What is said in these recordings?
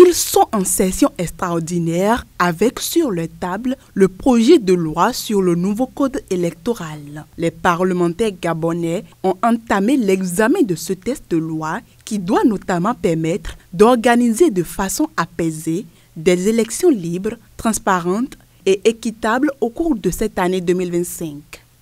Ils sont en session extraordinaire avec sur la table le projet de loi sur le nouveau code électoral. Les parlementaires gabonais ont entamé l'examen de ce texte de loi qui doit notamment permettre d'organiser de façon apaisée des élections libres, transparentes et équitables au cours de cette année 2025.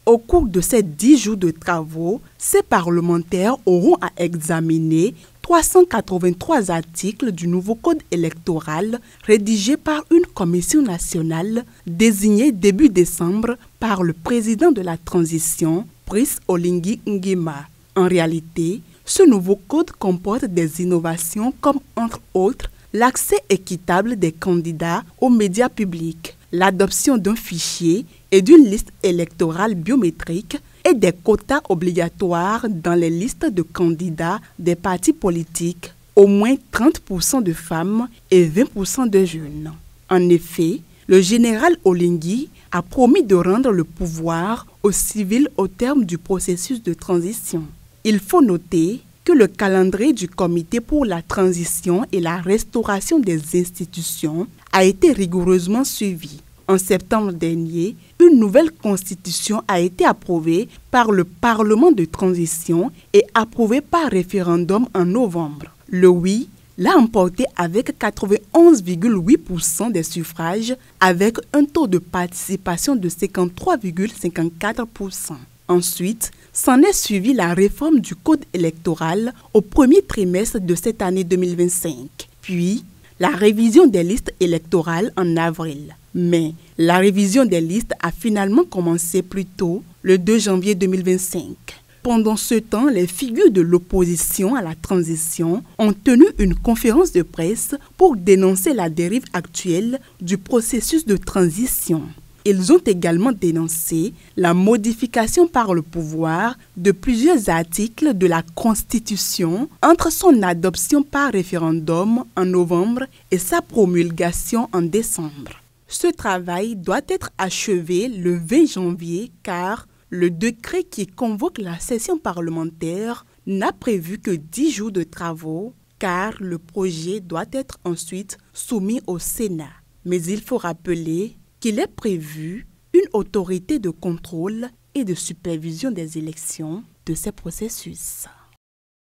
Au cours de ces 10 jours de travaux, ces parlementaires auront à examiner 383 articles du nouveau code électoral rédigé par une commission nationale désignée début décembre par le président de la transition, Brice Oligui Nguema. En réalité, ce nouveau code comporte des innovations comme, entre autres, l'accès équitable des candidats aux médias publics, l'adoption d'un fichier et d'une liste électorale biométrique et des quotas obligatoires dans les listes de candidats des partis politiques, au moins 30% de femmes et 20% de jeunes. En effet, le général Oligui a promis de rendre le pouvoir aux civils au terme du processus de transition. Il faut noter que le calendrier du Comité pour la transition et la restauration des institutions a été rigoureusement suivi. En septembre dernier, une nouvelle constitution a été approuvée par le Parlement de transition et approuvée par référendum en novembre. Le oui l'a emporté avec 91,8% des suffrages, avec un taux de participation de 53,54%. Ensuite, s'en est suivi la réforme du code électoral au premier trimestre de cette année 2025, puis la révision des listes électorales en avril. Mais la révision des listes a finalement commencé plus tôt, le 2 janvier 2025. Pendant ce temps, les figures de l'opposition à la transition ont tenu une conférence de presse pour dénoncer la dérive actuelle du processus de transition. Ils ont également dénoncé la modification par le pouvoir de plusieurs articles de la Constitution entre son adoption par référendum en novembre et sa promulgation en décembre. Ce travail doit être achevé le 20 janvier car le décret qui convoque la session parlementaire n'a prévu que 10 jours de travaux car le projet doit être ensuite soumis au Sénat. Mais il faut rappeler qu'il est prévu une autorité de contrôle et de supervision des élections de ces processus.